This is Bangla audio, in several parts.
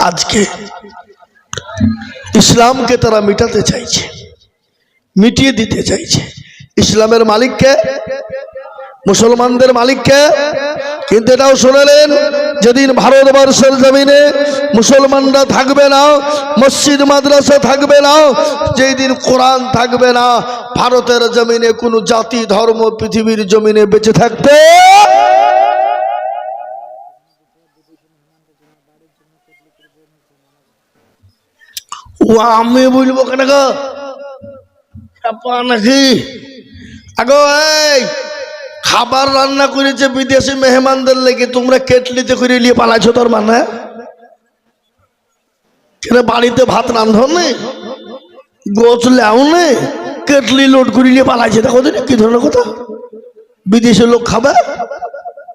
আজকে ইসলামকে তারা মিটাতে চাইছে, মিটিয়ে দিতে চাইছে। ইসলামের মালিককে, মুসলমানদের মালিককে। কিন্তু এটাও শুনলেন, যেদিন ভারতবর্ষের জমিনে মুসলমানরা থাকবে না, মসজিদ মাদ্রাসা থাকবে না, যেই দিন কোরআন থাকবে না, ভারতের জমিনে কোনো জাতি ধর্ম পৃথিবীর জমিনে বেঁচে থাকতে ও আমি বলবো কেন গো নাকি আগো এই খাবার রান্না করেছে বিদেশি মেহমানদের লেগে, তোমরা কেটলিতে করে নিয়ে পালাইছো, তোর মানে বাড়িতে ভাত রান্ধো নে, গোছ লেও নে, কেটলি লোড করে নিয়ে পালাইছে। দেখো কি ধরনের কথা, বিদেশের লোক খাবে,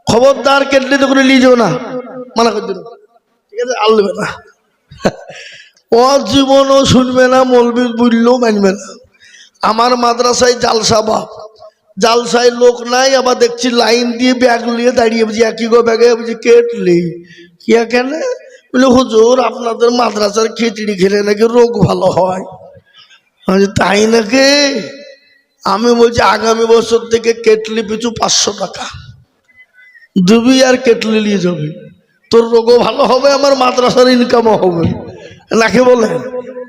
খবরদার কেটলিতে করে নিয়ে যাও না, মানা করে দিল, ঠিক আছে? আর নেবে না, ও জীবনও শুনবে না, মৌলবি বললেও মানবে না। আমার মাদ্রাসায় জালসা, বাপ জালসায় লোক নাই, আবার দেখছি লাইন দিয়ে ব্যাগ নিয়ে দাঁড়িয়ে বুঝি, একই গো ব্যাগে বুঝি কেটলি কি কেন বলে, হুজুর আপনাদের মাদ্রাসার খিচড়ি খেলে নাকি রোগ ভালো হয়। তাই নাকি? আমি বলছি আগামী বছর থেকে কেটলি পিছু 500 টাকা দিবি, আর কেটলি নিয়ে যাবি, তোর রোগও ভালো হবে, আমার মাদ্রাসার ইনকামও হবে, নাকি বলেন?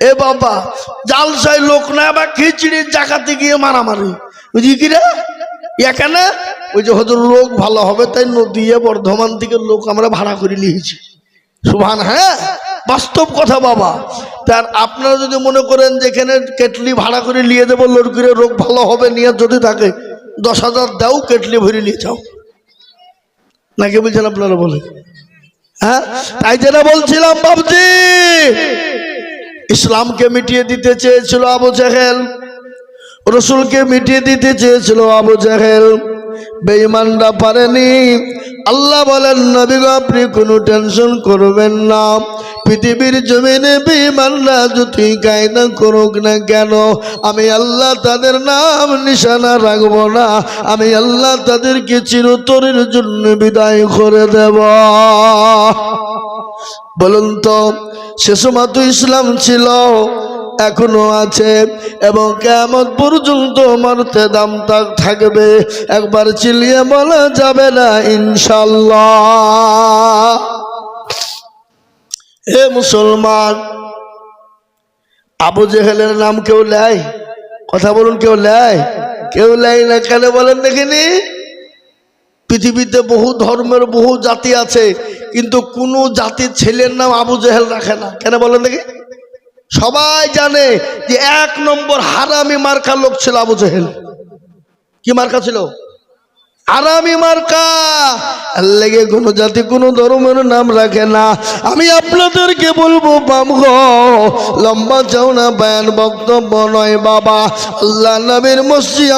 এ বাবা, জালসায় লোক না, আবার খিচড়ির জায়গাতে গিয়ে মারামারি, বুঝি কিরে এখানে ওই যে হয়তো রোগ ভালো হবে, তাই নদিয়া বর্ধমান থেকে লোক আমরা ভাড়া করে নিয়েছি। সুবহান, হ্যাঁ বাস্তব কথা বাবা। তার আপনারা যদি মনে করেন যে এখানে কেটলি ভাড়া করে নিয়ে দেবো, লোড করে রোগ ভালো হবে, নিয়ে যদি থাকে 10,000 দাও, কেটলি ভরে নিয়ে যাও, নাকি বলছেন আপনারা? বলে হ্যাঁ, তাই যেটা বলছিলাম বাবজি, ইসলামকে মিটিয়ে দিতে চেয়েছিল আবু জেহেল, রসুলকে মিটিয়ে দিতে চেয়েছিল আবু জেহেল, বেঈমানরা পারেনি। আল্লাহ বলেন, নবী গো আপনি কোনো টেনশন করবেন না, পৃথিবীর জমিনে বেঈমানরা যতই কায়দা করুক না কেন, আমি আল্লাহ তাদের নাম নিশানা রাখবো না, আমি আল্লাহ তাদেরকে চিরতরের জন্য বিদায় করে দেব। বলুন তো, সে সময় তো ইসলাম ছিল, এখনো আছে, এবং কিয়ামত পর্যন্ত মরতে দাম থাকবে, একবার চিল্লিয়ে বলা যাবে না ইনশাআল্লাহ। হে মুসলমান, আবু জেহেলের নাম কেউ নেয়? কথা বলুন, কেউ নেয়? কেউ নেয় না। কেন বলেন দেখিনি? পৃথিবীতে বহু ধর্মের বহু জাতি আছে, কিন্তু কোন জাতির ছেলের নাম আবু জেহেল রাখে না। কেন বলেন দেখি? সবাই জানে যে 1 নম্বর হারামি মার্কা লোক ছিল আবু জেহেল। কি মার্কা ছিল? হারামি মার্কা। লেগে কোন জাতি কোন ধর্মের নাম রাখে না। আমি আপনাদেরকে বলবো বামগো, লম্বা চওড়া বয়ান বক্তব্য নয় বাবা, আল্লাহ নবীর মসজিদ,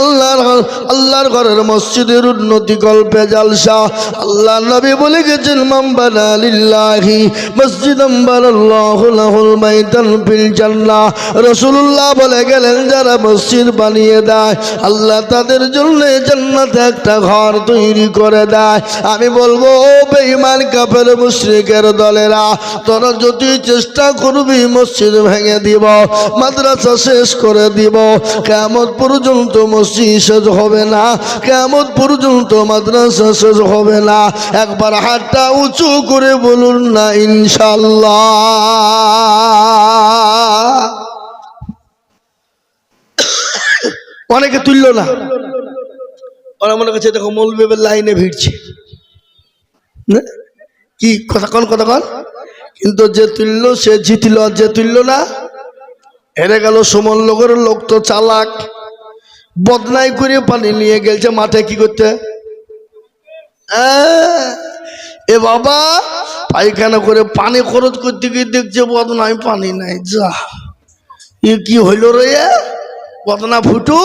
আল্লাহর ঘরের মসজিদের উন্নতি কল্পে জালসা। আল্লাহ নবী বলে গেছেন, মান বানা লিল্লাহি মসজিদান বানাল্লাহু লাহুল বাইতান ফিল জান্নাহ। রাসূলুল্লাহ বলে গেলেন, যারা মসজিদ বানিয়ে দেয়, আল্লাহ তাদের জন্য জান্নাতে একটা ঘর তৈরি করে দেয়। আমি বলবো, ও বেঈমান কাফের মুশরিকের দলেরা, তোরা যদি চেষ্টা করবি মসজিদ ভেঙে দিব, মাদ্রাসা শেষ করে দিব, কিয়ামত পর্যন্ত মসজিদ শেষ হবে না, কিয়ামত পর্যন্ত মাদ্রাসা শেষ হবে না। একবার হাতটা উঁচু করে বলুন না ইনশাআল্লাহ। অনেকে তুলল না, ওরা মনে করছে দেখো মৌলবীদের লাইনে ভিড়ছে, কি কথা কন, কথা কন। কিন্তু যে তুলল সে জিতল, আর যে তুলল না হেরে গেল। সুমন লোকের লোক তো চালাক, বদনাই করে পানি নিয়ে গেছে মাঠে। কি করতে? এ বাবা, পায়খানা করে পানি খরচ করতে গিয়ে দেখছে বদনাই পানি নাই। যা, এ কি হইল রে? বদনা ফুটু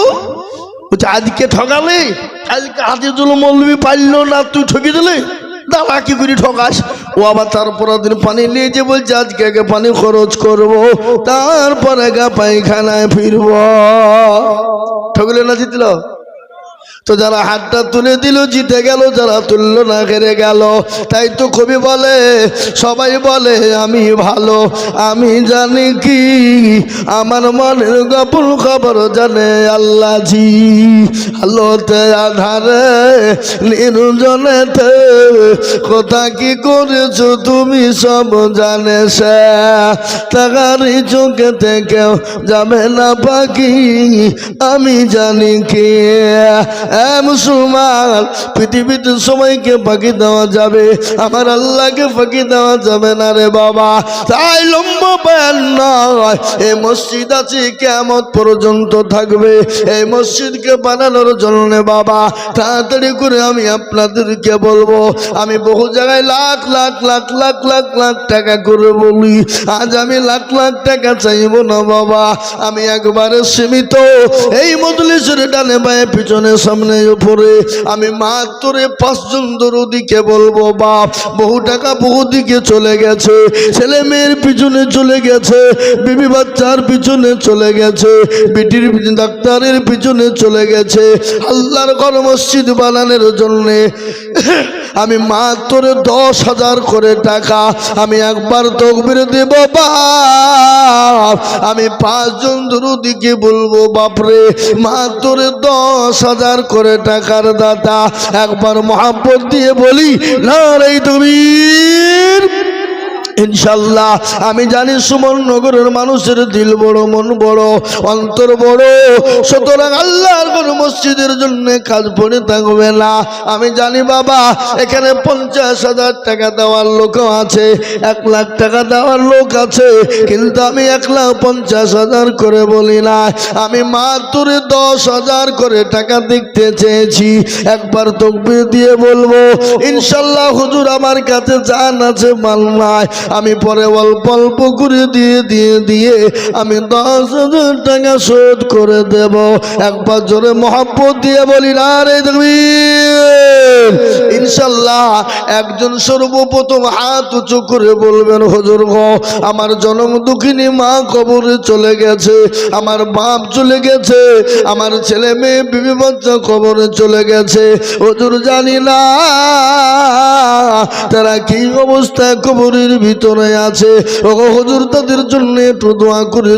আজকে ঠকালি, কালকে হাতিজুল মৌলবী পারলো না, তুই ঠকি দিলি, দাঁড়া কি করে ঠকাস? ও আবার তারপর দিন পানি নিয়ে যে বলছে আজকে আগে পানি খরচ করবো, তারপরে গা পায়খানায় ফিরবো। ঠকলে না জিতল? তো যারা হাতটা তুলে দিল জিতে গেল, যারা তুললো না হেরে গেল। তাই তো কবি বলে, সবাই বলে আমি ভালো, আমি জানি কি আমার মনের গোপন খবর জানে আল্লাহ জি। আলোতে আধারে নির্জনেতে কোথা কি করেছো তুমি সব জানে সে, তাকারি চোখেতে কেউ যাবে না পাখি, আমি জানি কি। মুসলমান, পৃথিবীতে সবাইকে ফাঁকি দেওয়া যাবে, আমার আল্লাহকে ফাঁকি দেওয়া যাবে না রে বাবা। তাই লম্বা বয়ান নয়, এই মসজিদ আছে কিয়ামত পর্যন্ত থাকবে। এই মসজিদকে বানানোর জন্য বাবা তাড়াতাড়ি করে আমি আপনাদেরকে বলবো, আমি বহু জায়গায় লাখ লাখ লাখ লাখ লাখ লাখ টাকা করে বলি, আজ আমি লাখ লাখ টাকা চাইবো না বাবা। আমি একবারে সীমিত এই মজলিসের ডানে বায়ে পিছনে সামনে উপরে আমি মাত্র 5 জন দরদিকে বলবো বাপ। বহু টাকা বহু দিকে চলে গেছে, ছেলে মেয়ের পিছনে চলে গেছে, বিবি বাচ্চার পিছনে চলে গেছে, বিটির ডাক্তারের পিছনে চলে গেছে। আল্লাহর ঘর মসজিদ বানানোর জন্য আমি মাত্র 10,000 করে টাকা আমি একবার তকবীর দেব বাপ। আমি 5 জন দরদিকে বলবো বাপরে মাত্র 10,000 করে টাকার দাতা, একবার মহব্বত দিয়ে বলি নারে তাকবীর। ইনশাল্লাহ আমি জানি সুমননগরের মানুষের দিল বড়, মন বড়, অন্তর বড়, সুতরাং আল্লাহর কোন মসজিদের জন্য কাজ পড়ে থাকবে না। আমি জানি বাবা এখানে 50,000 টাকা দেওয়ার লোক আছে, 1 লাখ টাকা দেওয়ার লোক আছে, কিন্তু আমি 1,50,000 করে বলি না, আমি মাত্র 10,000 করে টাকা দেখতে চেয়েছি। একবার তাকবীর দিয়ে বলবো ইনশাল্লাহ হুজুর আমার কাছে জান আছে মাল নাই, আমি পরে অল্প অল্প করে দিয়ে আমি 10,000 টাকা শোধ করে দেব। একবার জোরে মহব্বত দিয়ে বলি নারে তাকবীর। ইনশাল্লাহ একজন সর্বপ্রথম হাত উঁচু করে বলবেন হুজুর গো আমার জনম দুঃখিনী মা কবরে চলে গেছে, আমার বাপ চলে গেছে, আমার ছেলে মেয়ে বিবি বাচ্চা কবরে চলে গেছে, হুজুর জানি না তারা কি অবস্থায় কবরের ভিতরে আছে, ও হুজুর তাদের জন্য একটু দোয়া করে।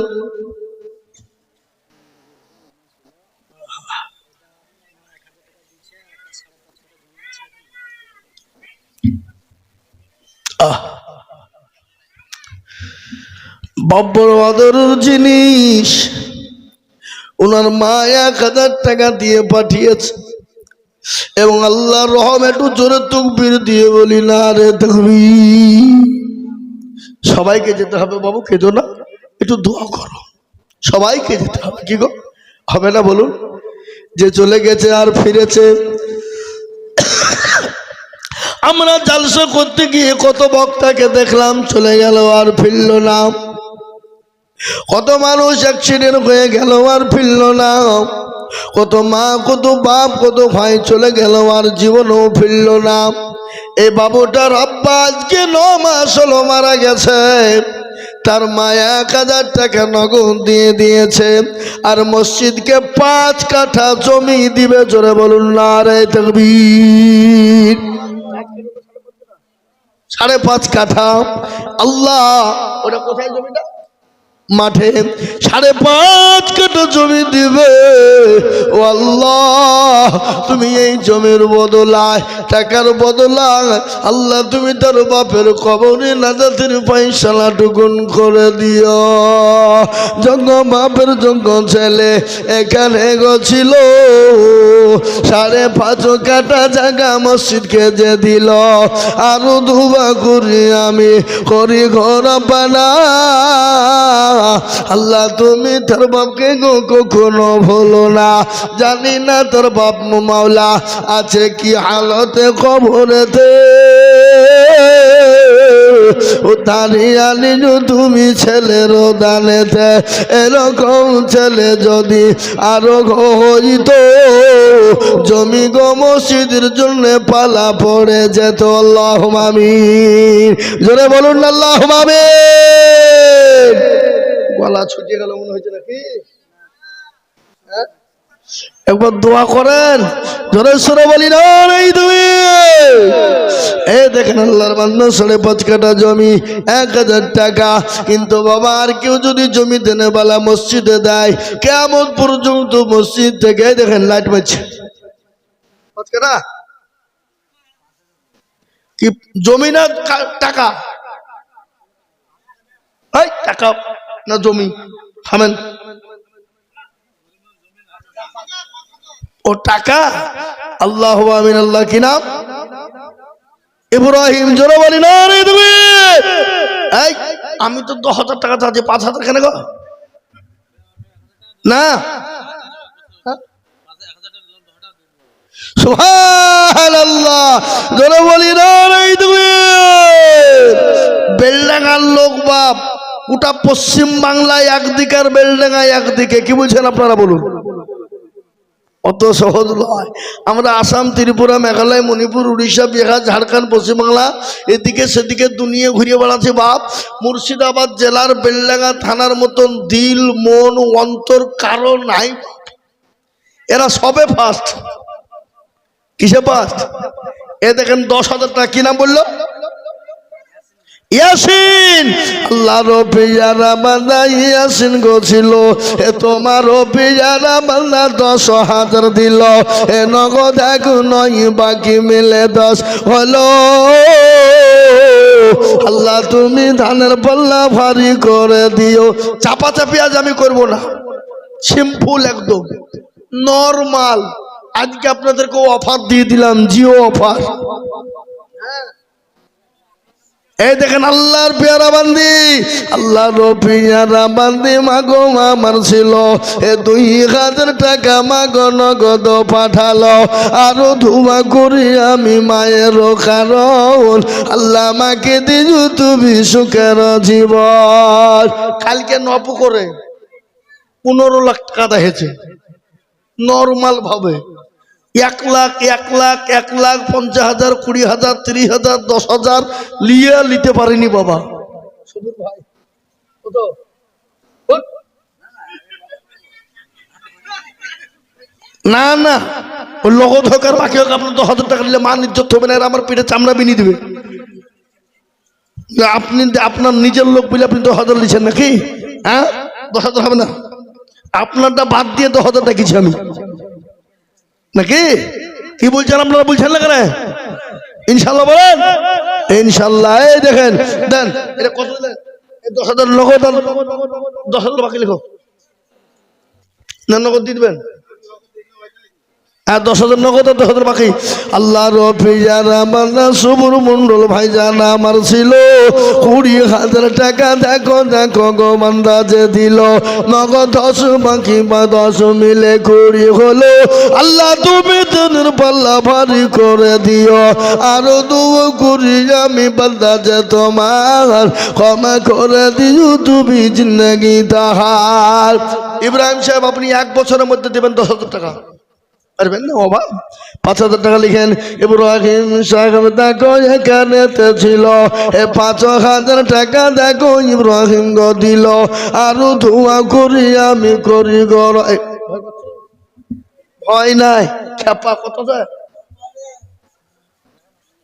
বড় আদরের জিনিস, ওনার মা 1,000 টাকা দিয়ে পাঠিয়েছে এবং আল্লাহর রহম। একটু জোরে তাকবীর দিয়ে বলি না রে তাকবীর। সবাইকে যেতে হবে বাবু, কেঁদো না, একটু দোয়া করো, সবাইকে যেতে হবে। কি গো হবে না বলুন? যে চলে গেছে আর ফিরেছে। আমরা জালসা করতে গিয়ে কত বক্তাকে দেখলাম চলে গেল আর ফিরল না, কত মানুষ অ্যাক্সিডেন্ট হয়ে গেল আর ফিরল না, কত মা কত বাপ কত ভাই চলে গেল আর জীবনও ফিরল না। এই বাবুটার আব্বা আজকে 9 মাস হলো মারা গেছে, তার মা 1,000 টাকা নগদ দিয়ে দিয়েছে আর মসজিদকে 5 কাঠা জমি দিবে। জোরে বলুন নারে তাকবীর। 5.5 কাঠা। আল্লাহ ওটা কোথায় জমিটা? মাঠে 5.5 কাঠা জমি দিবে। ও আল্লাহ তুমি এই জমির বদলায় টাকার বদলায় আল্লাহ তুমি তার বাপের কবরে নাজাতের ফয়সালা টুকুন করে দিও। যোগ্য বাপের যোগ্য ছেলে এখানে গছিল, 5.5 কাঠা জায়গা মসজিদকে যে দিল, আরো দুবা করি আমি করি ঘর বানা। আল্লাহ তুমি তোর বাপকে গো কখনো ভুলো না। জানি না তোর বাপ মাওলা আছে কি হালতে কবরেতে, ও তারিয়ানি তুমি ছেলের দানেতে, এরকম ছেলে যদি আরো হইত জমি গো মসজিদের জন্য পালা পড়ে যেত। আল্লাহুম্মা আমিন। জোরে বলুন আল্লাহুম্মা আমিন। গলা ছুটিয়ে গেল মনে হয়েছে নাকি? একবার দোয়া করেন, জোরে সোরে বলি না এই তুমি। এই দেখেন আল্লাহর বান্দা 5.5 কাঠা জমি 1000 টাকা। কিন্তু বাবা আর কেউ যদি জমি দেনে বালা মসজিদে দেয়, কিয়ামত পর্যন্ত মসজিদ থেকে দেখেন লাইট মারছে। 5 কাঠা কি জমি না টাকা? এই টাকা না জমি? থামেন। ও টাকা। আল্লাহু আমিন। আল্লাহ কি নাম? ইব্রাহিম। জোরে বলি না রে তুমি। এই আমি তো 10,000 টাকা চাচ্ছি, 5,000 কেন গো? না সুবহানাল্লাহ। জোরে বলি না রে তুমি। বেলডাঙ্গার লোক বাপ, গোটা পশ্চিম বাংলায় একদিকে আর বেলডাঙ্গায় একদিকে। কি বলছেন আপনারা বলুন? অত সহজ নয়। আমরা আসাম, ত্রিপুরা, মেঘালয়, মণিপুর, উড়িষ্যা, বিহার, ঝাড়খণ্ড, পশ্চিমবাংলা এদিকে সেদিকে দুনিয়া ঘুরিয়ে বেড়াচ্ছে বাপ। মুর্শিদাবাদ জেলার বেলডাঙ্গা থানার মতন দিল, মন, অন্তর কারো নাই। এরা সবে ফার্স্ট। কিসে ফার্স্ট? এ দেখেন 10,000 টাকা। কি নাম বললো? ইয়াসিন। আল্লাহর পিয়ারা বান্দা ইয়াসিন গোছিল, এ তোমার পিয়ারা বান্দা 10,000 দিল। এ নগদ এক নয় বাকি মিলে 10 হলো। আল্লাহ তুমি ধানের পাল্লা ভারী করে দিও। চাপাচাপি আজ আমি করবো না, সিম্পল একদম নরমাল। আজকে আপনাদেরকে অফার দিয়ে দিলাম, জিও অফার। এই দেখেন আল্লাহর পেয়ারা বান্দি, আল্লাহর পেয়ারা বান্দি মাগো আমার ছিল, এ 2,000 টাকা মাগো নগদ পাঠালো। আরো ধুমা করি আমি মায়ের কারণ, আল্লাহ মাকে দিজু তুমি সুখের জীবন। কালকে নপ করে 15 লাখ টাকা দেখেছে নর্মাল ভাবে। 1 লাখ 50,000 20,000 30,000 10,000 নিতে পারেনি বাবা। না না, ওই লগত হোক আর বাকি হোক, আপনার 10,000 টাকা নিলে মান ইজ্জত হবে না, আমার পেটে চামড়া বিনিয়ে দিবে। আপনি আপনার নিজের লোক বলে আপনি 10,000 নিচ্ছেন নাকি? হ্যাঁ 10,000 হবে না। আপনারটা বাদ দিয়ে 10,000 টাকিছি আমি নাকি? কি বলছেন আপনারা? বলছেন না কেন? ইনশাল্লাহ বলেন ইনশাল্লাহ। এই দেখেন দেন, এটা কত দিলেন? 10,000 নগদ, 10,000 বাকি লিখো না, নগদ দিয়ে দিবেন। হ্যাঁ 10,000 নগদ, 10,000 বাকি। আল্লাহর পিয়ারা বান্দা সুবুর মন্ডল ভাইজান আমার ছিল 20,000 টাকা। দেখো দেখো গো বান্দা যে দিল নগদ 10 বাকি 10 মিলে 20 হলো। আল্লাহ তুমি দিনের পাল্লা ভারী করে দিও। আরো দুও করি আমি বান্দা যে তোমার ক্ষমা করে দিও তুমি জিন্দেগি তাহার। ইব্রাহিম সাহেব আপনি 1 বছরের মধ্যে দেবেন 10,000 টাকা, পারবেন না বাবা? 5,000 টাকা লিখেন। ইব্রাহিম সাহেব দেখো এখানে ছিল, এ 5,000 টাকা দেখো ইব্রাহিম গো দিল। আরো ধোয়া করি আমি করি গর। ভয় নাই, খেপা কত যায়।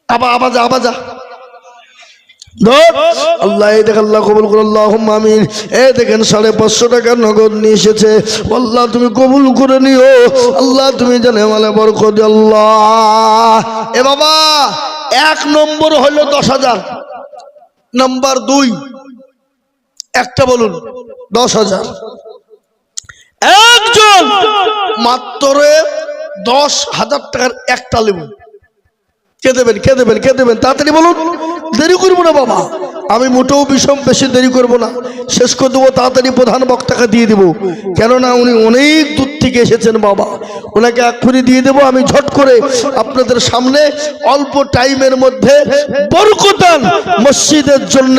আবার আল্লাহ দেখেন, আল্লাহ কবুল করে, আল্লাহুম্মা আমিন। এই দেখেন 550 টাকা নগদ নিয়ে এসেছে। আল্লাহ তুমি কবুল করে নিও, আল্লাহ তুমি জানে মালে বরকত। আল্লাহ এ বাবা 1 নম্বর হলো 10,000, নাম্বার 2 একটা বলুন 10,000। একজন মাত্র 10,000 টাকার একটা লেবু। কে দেবেন তাড়াতাড়ি বলুন, দেরি করবো না বাবা। আমি মোটেও বিষম বেশি দেরি করবো না, শেষ করে দেবো তাড়াতাড়ি। প্রধান বক্তাকে দিয়ে দেবো, কেননা উনি অনেক দূর থেকে এসেছেন বাবা, ওনাকে এক্ষুনি দিয়ে দেবো আমি ঝট করে আপনাদের সামনে। অল্প টাইমের মধ্যে বরকতান মসজিদের জন্য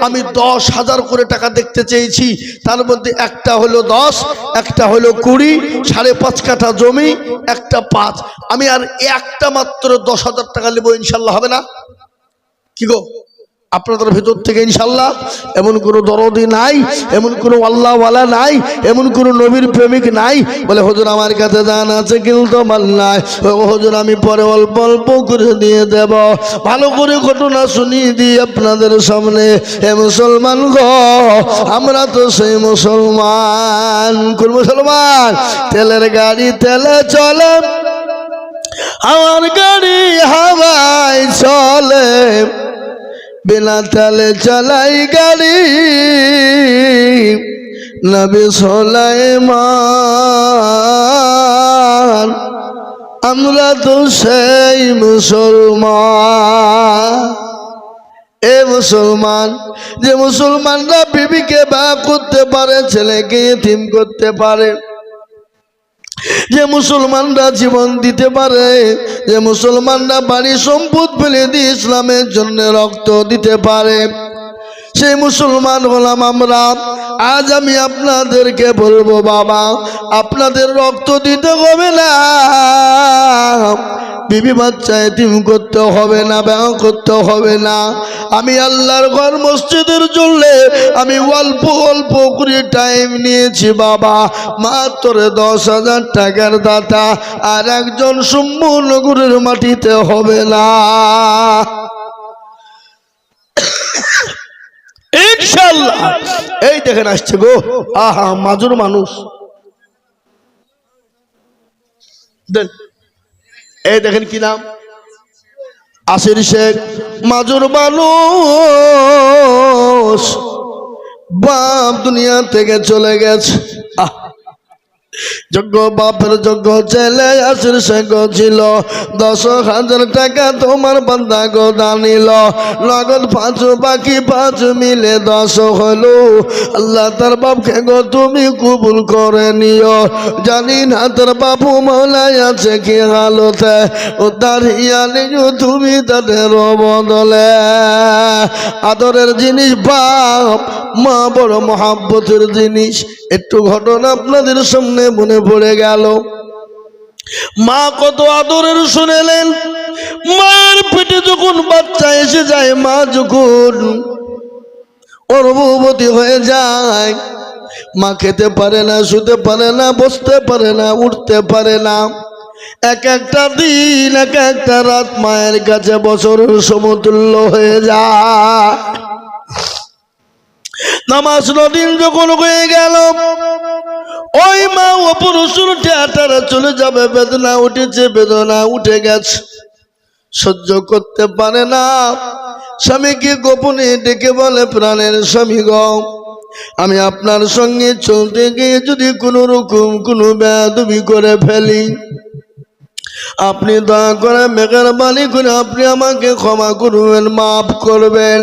আমি 10,000 করে টাকা দেখতে চেয়েছি। তার মধ্যে একটা হলো 10, একটা হলো 20, 5.5 কাঠা জমি, একটা 5। আমি আর একটা মাত্র 10,000 টাকা নেবো, ইনশাল্লাহ হবে না? কি গো আপনাদের ভেতর থেকে ইনশাল্লাহ এমন কোনো দরদি নাই, এমন কোনো আল্লাহওয়ালা নাই, এমন কোনো নবীর প্রেমিক নাই বলে হুজুর আমার কাছে জান আছে কিন্তু মাল নাই। হুজুর আমি পরে অল্প অল্প করে দিয়ে দেব। ভালো করে ঘটনা শুনিয়ে দিই আপনাদের সামনে। হে মুসলমান গো, আমরা তো সেই মুসলমান। কোন মুসলমান? তেলের গাড়ি তেলে চলে, আমার গাড়ি হাওয়ায় চলে, বিনা তেলে চালাই গাড়ি নবী সুলাইমান। আমরা তো সেই মুসলমান। এ মুসলমান, যে মুসলমানরা বিবিকে বিয়ে করতে পারে, ছেলেকে ইতিম করতে পারে, যে মুসলমানরা জীবন দিতে পারে, যে মুসলমানরা বাড়ি সম্পদ ফেলে দিয়ে ইসলামের জন্য রক্ত দিতে পারে, সেই মুসলমান হলাম আমরা। আজ আমি আপনাদেরকে বলবো বাবা, আপনাদের রক্ত দিতে হবে না, বিবি বাচ্চা এতিম করতে হবে না, বিয়ে করতে হবে না। আমি আল্লাহর ঘর মসজিদের জন্য আমি অল্প অল্প করে টাইম নিয়েছি বাবা, মাত্র 10,000 টাকার দাতা, আর একজন সুম্মনগরের মাটিতে হবে না ইনশাআল্লাহ। এই দেখেন আসছে গো, আহা মাজুর মানুষ দেন। এই দেখেন কি নাম? আসির শেখ। মাজুর মানুষ, বাপ দুনিয়া থেকে চলে গেছে। যোগ্য বাপের যোগ্য ছেলে আসির শেখ ছিল। 10,000 টাকা তোমার বান্দা গো দানিল, নগদ 5 বাকি 5 মিলে 10 হলো। আল্লাহ তার বাপকে গো তুমি কবুল করে নিও। জানি না তার বাপু মৌলায় আছে কি হালতে, ও তার হিয়ালিও তুমি তাদের বদলে। আদরের জিনিস বাপ, মা বড় মহাব্বতের জিনিস। একটু ঘটনা আপনাদের সামনে মনে পড়ে গেল। মা কত আদরের শুনেলেন। মায়ের পেটে যখন বাচ্চা এসে যায়, মা যখন গর্ভবতী হয়ে যায়, মা খেতে পারে না, শুতে পারে না, বসতে পারে না, উঠতে পারে না। এক একটা দিন, এক একটা রাত মায়ের কাছে বছরের সমতুল্য হয়ে যায়। নামাজ দিন যখন হয়ে গেল, ওই মা অপারেশন থিয়েটারে চলে যাবে। বেদনা উঠেছে, বেদনা উঠে গেছে, সহ্য করতে পারে না। স্বামীকে গোপনে ডেকে বলে, প্রাণের স্বামী গো, আমি আপনার সঙ্গে চলতে গিয়ে যদি কোনো রকম কোনো বেয়াদবি করে ফেলি, আপনি দয়া করে মেহেরবানি করে আপনি আমাকে ক্ষমা করবেন, মাফ করবেন।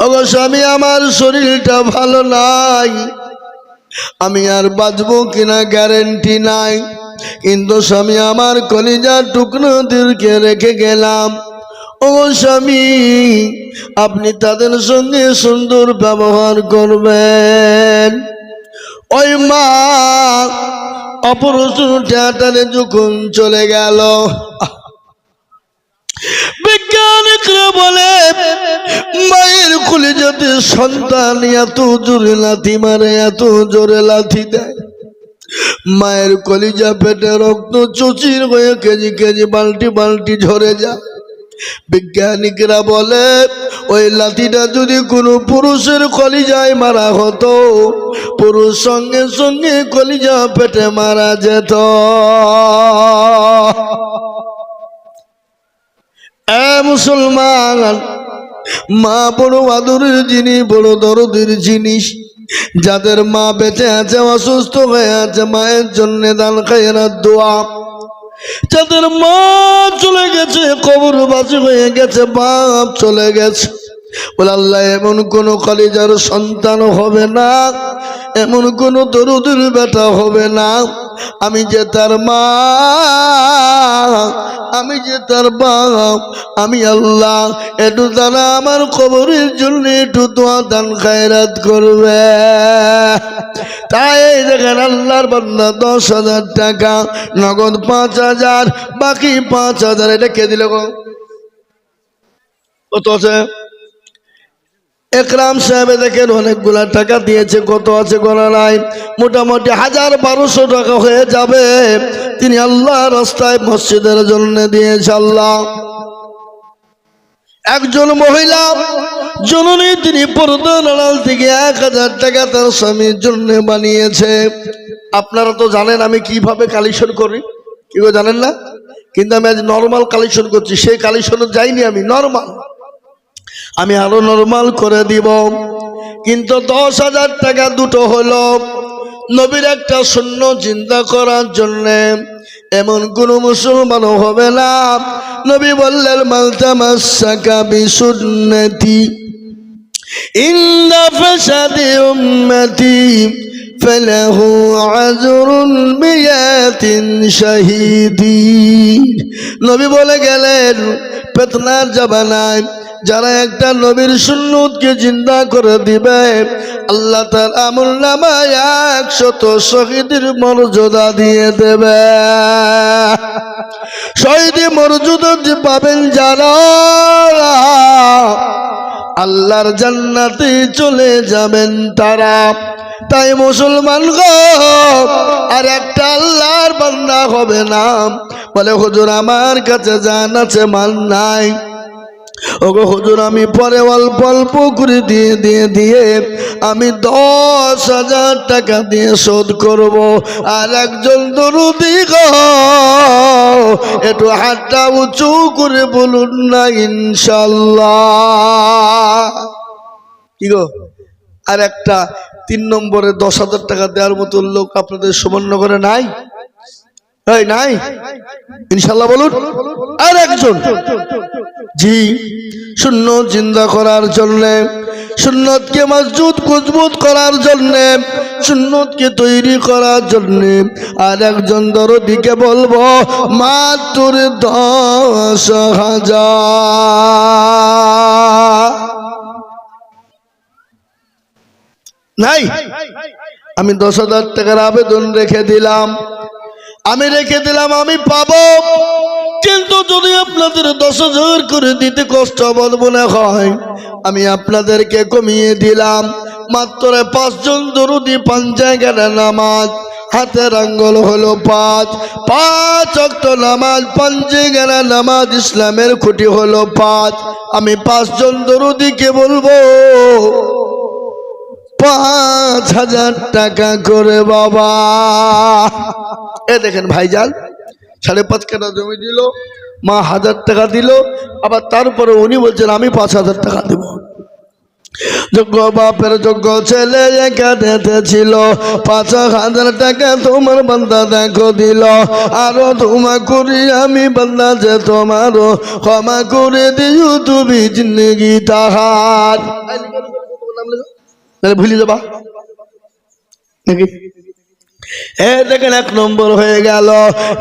ওগো স্বামী, আমার শরীরটা ভালো নাই, আমি আর বাঁচবো কিনা গ্যারেন্টি নাই, কিন্তু স্বামী আমার কলিজার টুকরো দিলকে রেখে গেলাম। ও স্বামী, আপনি তাদের সঙ্গে সুন্দর ব্যবহার করবেন। ওই মা অপারেশন থিয়েটারে যখন চলে গেল, বিজ্ঞানিকরা বলে মায়ের কলিজাতে সন্তান এত জোরে লাথি মারে, এত জোরে লাথি দেয়, মায়ের কলিজা পেটে রক্ত চচির হয়ে কেজি কেজি বালতি বালতি ঝরে যায়। বিজ্ঞানিকরা বলে ওই লাঠিটা যদি কোনো পুরুষের কলিজায় মারা হতো, পুরুষ সঙ্গে সঙ্গে কলিজা পেটে মারা যেত। মুসলমান, মা বড় আদরের জিনিস, বড় দরদের জিনিস। যাদের মা বেঁচে আছে, অসুস্থ হয়ে আছে, মায়ের জন্য দান খায়রাত দোয়া। যাদের মা চলে গেছে, কবরবাসী হয়ে গেছে, বাপ চলে গেছে, বলে আল্লাহ এমন কোন কলিজার সন্তান হবে না, এমন কোন দরদের বেটা হবে না, আমি যে তার মা, আমি যে তার বাপ, আমি আল্লাহ একটু তারা আমার কবরের জন্য একটু দোয়া দান খায়রাত করবে। তাই দেখেন আল্লাহর বান্দা 10,000 টাকা, নগদ 5,000, বাকি 5,000 এটা কে দিল গো? কত আছে? একরাম সাহেব দেখেন অনেকগুলা টাকা দিয়েছে, কত আছে গোনা নাই, মোটামুটি 1200 টাকা হয়ে যাবে। তিনি আল্লাহ রাস্তায় মসজিদের জন্য দিয়েছে। আল্লাহ একজন মহিলা জননী, তিনি পর্দার আড়াল থেকে 1000 টাকা তার স্বামীর জন্য বানিয়েছে। আপনারা তো জানেন আমি কিভাবে কালেকশন করি, কি গো জানেন না? কিন্তু আমি আজ নর্মাল কালেকশন করছি, সেই কালেকশনে যাইনি, আমি নর্মাল, আমি আরো নর্মাল করে দিব। কিন্তু 10,000 টাকা দুটো হলো নবীর একটা শূন্য চিন্তা করার জন্য। এমন কোন মুসলমানও হবে না, নবী বললেন মালতামাসসাকা বিসুন্নতি ইন্না ফাসাদি উম্মতি ফালাহু আজরুন বিয়াতিন শাহীদিন। নবী বলে গেলেন ফিতনার জামানায় যারা একটা নবীর সুন্নতকে জিন্দা করে দিবে, আল্লাহ তার আমলনামায় 100 শহীদের মর্যাদা দিয়ে দেবে। শহীদি মর্যাদা পাবেন যারা, আল্লাহর জান্নাতে চলে যাবেন তারা। তাই মুসলমান গো, আর একটা আল্লাহর বান্দা হবে না বলে হুজুর আমার কাছে জান আছে মাল নাই। ওগো হুজুর আমি পরে অল্প অল্প করে দিয়ে আমি 10,000 টাকা দিয়ে শোধ করব। আর একজন দরুদি গো, একটু হাতটা উঁচু করে বলুন না ইনশাল্লাহ। কি গো, আর একটা 3 নম্বরে 10,000 টাকা দেওয়ার মতো লোক আপনাদের সুবর্ণনগরে নাই? নাই ইনশাল্লাহ বলুন। আর একজন, জি, সুন্নত জিন্দা করার জন্য, সুন্নতকে মজবুত করার জন্য, সুন্নতকে তৈরি করার জন্য আর একজন দরদিকে বলবো মাত্র 10,000 নাই। আমি 10,000 টাকার আবেদন রেখে দিলাম, আমি পাবো। কিন্তু যদি আপনাদের 10,000 করে দিতে কষ্ট বোধ মনে হয়, আমি আপনাদেরকে কমিয়ে দিলাম। মাত্র 5 জন দরুদি 5 জায়গার নামাজ, হাতের আঙ্গুল হলো 5 ওয়াক্ত নামাজ, 5 জায়গার নামাজ, ইসলামের খুঁটি হলো 5। আমি 5 জন দরুদিকে বলবো 5,000 টাকা করে বাবা। এ দেখেন ভাইজান 5.5 কাঠা জমি দিল, মা 1000 টাকা দিল, আবার তারপরে উনি বলছেন আমি 5,000 টাকা দেব। যোগ্য বাপের যোগ্য ছেলে এখানে ছিল, 5,000 টাকা তোমার বান্দা দেখো দিল। আরো তোমা করি আমি বান্দা যে তোমারও ক্ষমা করে দিও তুমি জিন্দগি তাহার। ভুলে যাবা নাকি? দেখেন 1 নম্বর হয়ে গেল।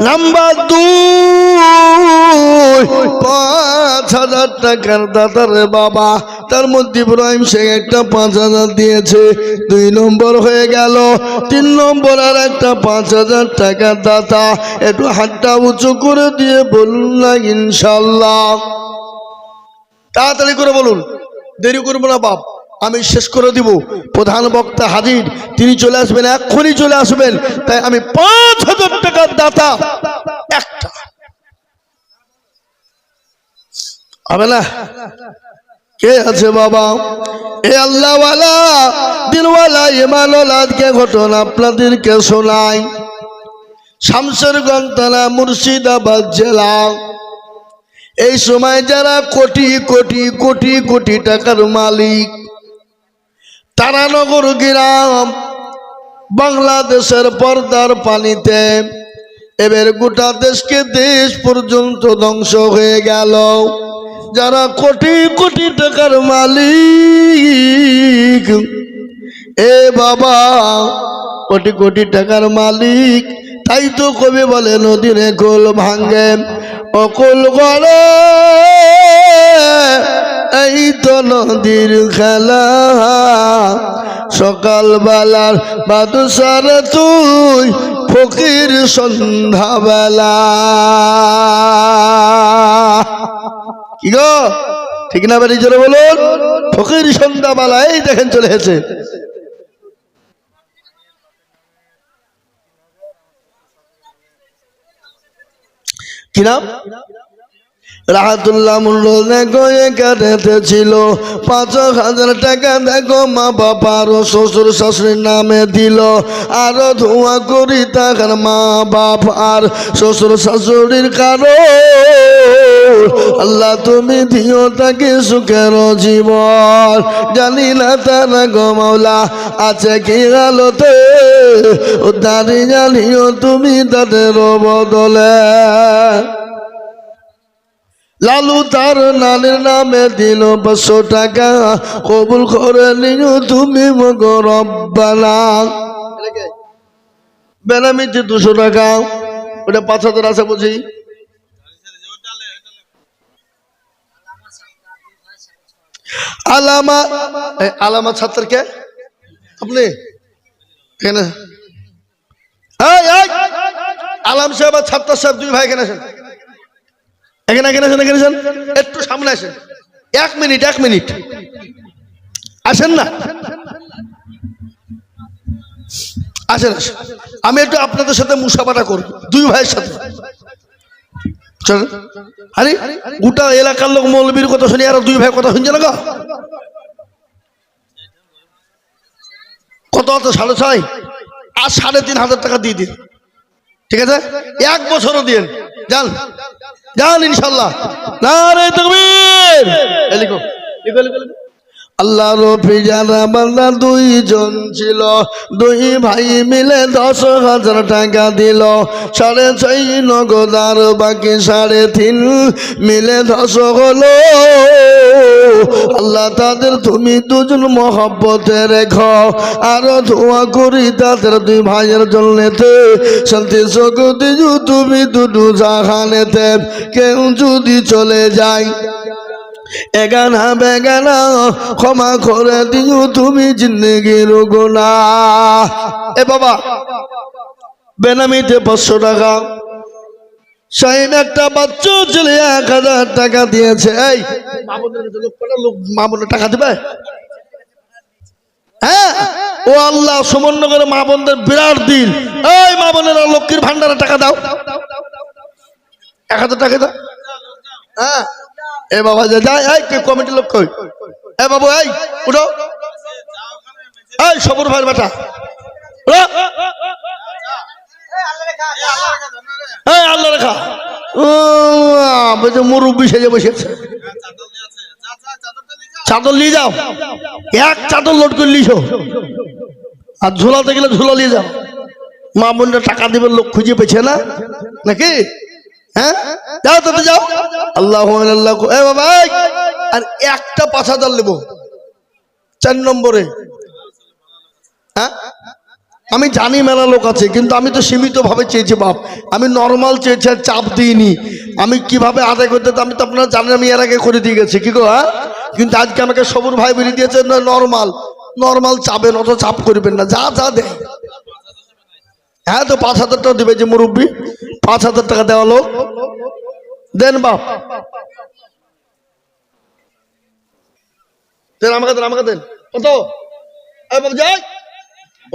নাম্বার 2, 5,000 টাকার দাতার বাবা, তার মধ্যে ইব্রাহিম শেখ একটা 5,000 দিয়েছে, 2 নম্বর হয়ে গেল। 3 নম্বর আর একটা 5,000 টাকার দাতা, একটু হাতটা উঁচু করে দিয়ে বলুন না ইনশাল্লাহ। তাড়াতাড়ি করে বলুন, দেরি করবো না বাপ, আমি শেষ করে দিব। প্রধান বক্তা হাজির, তিনি চলে আসবেন, এক্ষুনি চলে আসবেন। তাই আমি 5,000 টাকার দাতা একটা হবে না? কে আছে বাবা? এ আল্লাহওয়ালা দিনওয়ালা ইমানওয়ালাকে ঘটনা আপনাদেরকে শোনাই। শামশেরগঞ্জ থানা, মুর্শিদাবাদ জেলা। এই সময় যারা কোটি কোটি কোটি কোটি টাকার মালিক, তারানগর গ্রাম বাংলাদেশের পর্দার পানিতে, এবার গোটা দেশকে দেশ পর্যন্ত ধ্বংস হয়ে গেল। যারা কোটি কোটি টাকার মালিক, এ বাবা কোটি কোটি টাকার মালিক, তাই তো কবি বলে নদীর কোল ভাঙ্গে অকুল গড়ে, এই তো নদীর খেলা। সকালবেলার বাদশার তুই, ফকির সন্ধ্যাবেলা। কি গো ঠিক না বেরি জোরে বলুন। ফকির সন্ধ্যাবেলা এই দেখেন চলে এসেছে। কি নাম? রাহাতুল্লাহ মূল্য দেখো এখানেতে ছিল ৫,০০০ টাকা। দেখো মা বাবার ও শ্বশুর শাশুড়ির নামে দিল। আরো ধোয়া করি তাকার মা বাপ আর শ্বশুর শাশুড়ির কারো। আল্লাহ তুমি দিও তাকে সুখের জীবন। জানি না তারা গো মাওলা আছে কি আলোতে, দাঁড়িয়ে জানিও তুমি তাদের বদলে। লালু তার নানের নামে দিল ৫০০ টাকা। কবুল করে নিও তুমি মগো রব্বানা। বেনামিতে ২০০ টাকা, ওটা ৫,০০০ আছে বুঝি। আলামা আলামা ছাত্রকে আপনি এখানে আলাম সাহেব আর ছাত্র সাহেব দুই ভাই এখানে আসেন। এখানে এখানে আসেন, এখানে আসেন, একটু সামনে আসেন। ১ মিনিট ১ মিনিট আসেন না, আসেন আসেন। আমি একটু আপনাদের সাথে মুসাফাটা করব দুই ভাইয়ের সাথে। চলেন। আরে গোটা এলাকার লোক মৌলবীর কথা শুনি, আর দুই ভাই কথা শুনছে না গো। কত অত ৬.৫ আর ৩,৫০০ টাকা দিয়ে দিন, ঠিক আছে? ১ বছরও দিন, যান যান ইনশাল্লাহ। নারে তাকবীর। লিখো লিখো লিখো। আল্লাহর পিয়ারা বান্দা দুইজন ছিল, দুই ভাই মিলে ১০,০০০ টাকা দিল। ৬.৫ নগদ আর বাকি ৩.৫ মিলে ১০ হলো। আল্লাহ তাদের তুমি দুজন মহব্বতে রেখো। আরো দোয়া করি তাদের দুই ভাইয়ের জন্যতে শান্তি সুখ দিও তুমি দুটো জাহানেতে। কেউ যদি চলে যায় এগানা বেগানা ক্ষমা করে দিও তুমি জিন্দেগির গুনাহ। এ বাবা বেনামিতে ৫০০ টাকা। সাইন একটা বাচ্চা ছেলে ১,০০০ টাকা দিয়েছে। এই মা বোনের টাকা দিবে? হ্যাঁ, ও আল্লাহ সুমন্ন করে মা বোনদের বিরাট দিন। এই মা বোনেরা লক্ষ্মীর ভান্ডারে টাকা দাও, ১,০০০ টাকা দাও। হ্যাঁ এ বাবা যায়, এই কমিটির লোক কই? এ বাবু এই উঠো, এই সবুর ভাইয়ের বেটা আল্লাহ রেখা মুরব্বী সেজে বসেছে। চাদর নিয়ে যাও, ১ চাদর লোড করে লিছো। আর ঝুলাতে গেলে ঝুলা নিয়ে যাও। মা বোনরা টাকা দিবেন লোক খুঁজে পেছে না নাকি? হ্যাঁ যাও তাতে যাও। আল্লাহ আল্লাহ। এ বাবা আর একটা ৫,০০০ নেবো ৪ নম্বরে। হ্যাঁ আমি জানি মেলা লোক আছে, কিন্তু আমি তো সীমিত ভাবে চেয়েছি বাপ। আমি নর্মাল চেয়েছি, আর চাপ দিইনি। আমি কিভাবে আদায় করতে, আমি তো আপনারা জানেন আমি এর আগে করে দিয়ে গেছি কি গো। হ্যাঁ কিন্তু আজকে আমাকে সবুর ভাই বেরিয়ে দিয়েছে নর্মাল। নর্মাল চাবেন, অত চাপ করবেন না, যা যা দেয়। হ্যাঁ তো ৫,০০০ টাকা দিবে যে মুরব্বী, ৫,০০০ টাকা দেওয়া লোক দেন বাপ। দেন আমাকে দেন, আমাকে দেন। কত? যাই।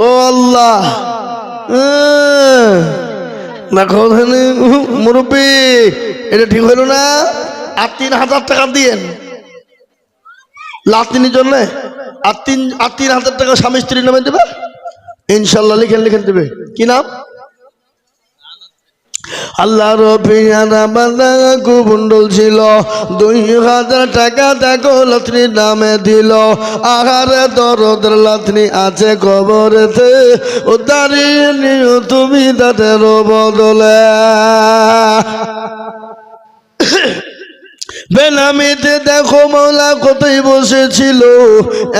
ও আল্লাহ দেখো মুরব্বী, এটা ঠিক হইল না। আর ৩,০০০ টাকা দিয়েন লাতিনির জন্য। আর ৩,০০০ টাকা স্বামী স্ত্রীর নামে দেবে ইনশাল্লাহ। লিখেন লিখেন দেবে। কি নাম? আল্লাহর পিয়ারা বান্দা কুবুন্ডল ছিল, ২,০০০ টাকা দেখো লাতনির নামে দিল। আহারে দরদের লাতনি আছে কবরেতে, ও দাঁড়িয়ে নিও তুমি তাদের বদলে। বেনামিতে দেখো মৌলা কোথায় বসেছিল,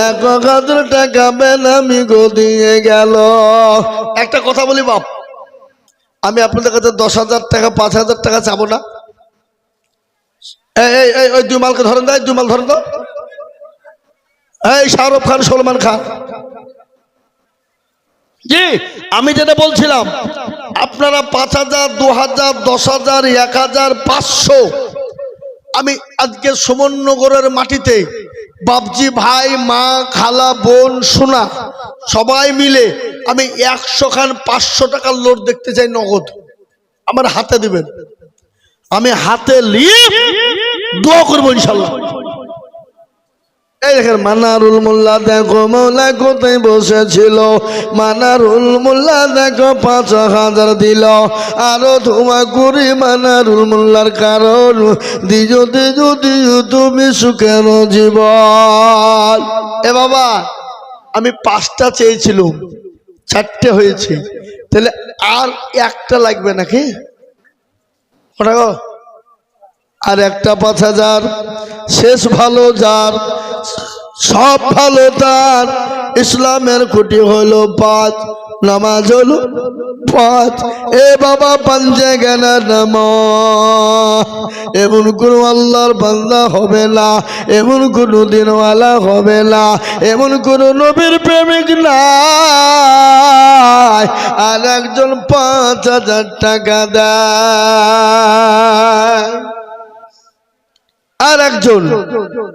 ১,০০০ টাকা বেনামি গো দিয়ে গেল। একটা কথা বলি বাপ, আমি আপনাদের কাছে ১০,০০০ টাকা ৫,০০০ টাকা চাবো না। ওই দুই মালকে ধরেন, দেয় দুই মাল ধরেন তো। এই শাহরুখ খান, সলমান খান। জি আমি যেটা বলছিলাম, আপনারা ৫,০০০, ২,০০০, ১০,০০০, ১,৫০০ আমি আজকে সুমননগরের মাটিতে বাপজি ভাই মা খালা বোন সোনা সবাই মিলে আমি 100 খান 500 টাকার নোট দেখতে চাই নগদ আমার হাতে দিবেন আমি হাতে নিয়ে দোয়া করবো ইনশাআল্লাহ এই দেখেন মানারুল মোল্লা দেখো মৌলা কোথায় বসেছিল মানারুল মোল্লা দেখো 5000 দিল আরো ধোয়া করি মানারুল মোল্লার কারণ দিজো দিজো দিজো তুমি সুখের জীবন এ বাবা আমি 5টা চেয়েছিলাম 4টে হয়েছে তাহলে আর একটা লাগবে নাকি ওটা গো আর একটা 5000 শেষ ভালো যার সব ভালো তার ইসলামের খুঁটি হলো 5 নামাজ হলো 5 এ বাবা পাঞ্জে গেনা নামাজ এমন কোন আল্লাহর বান্দা হবে না এমন কোন দিনওয়ালা হবে না এমন কোন নবীর প্রেমিক নাই আর একজন 5000 টাকা দেয় আর একজন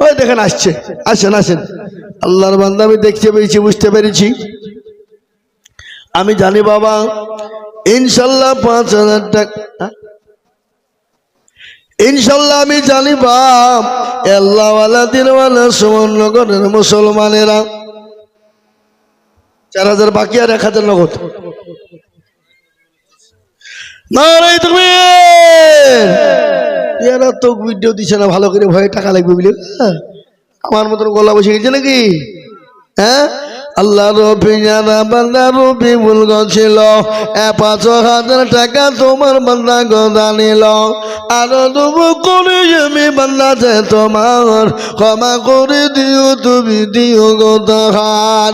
ওই দেখেন আসছে আসেন আসেন আল্লাহর বান্দা আমি দেখতে পেরেছি বুঝতে পেরেছি আমি জানি বাবা ইনশাল্লাহ 5000 টাকা ইনশাল্লাহ আমি জানি বাপ আল্লাহওয়ালা দিনওয়ালা সুমননগরের মুসলমানেরা 4000 বাকি আর 1000 নগদ নারাই তুমি এরা তো ভিডিও দিছে না ভালো করে ভয়ে টাকা লাগবে বলে আমার মতন গলা বসে গেছে নাকি হ্যাঁ আল্লাহ রবি জানা বান্দা রবি ভুল গছিল 5000 টাকা তোমার বান্দা গদা নিল আরো দেবো করে আমি বান্দা যে তোমার ক্ষমা করে দিও তুমি দিও গদাহার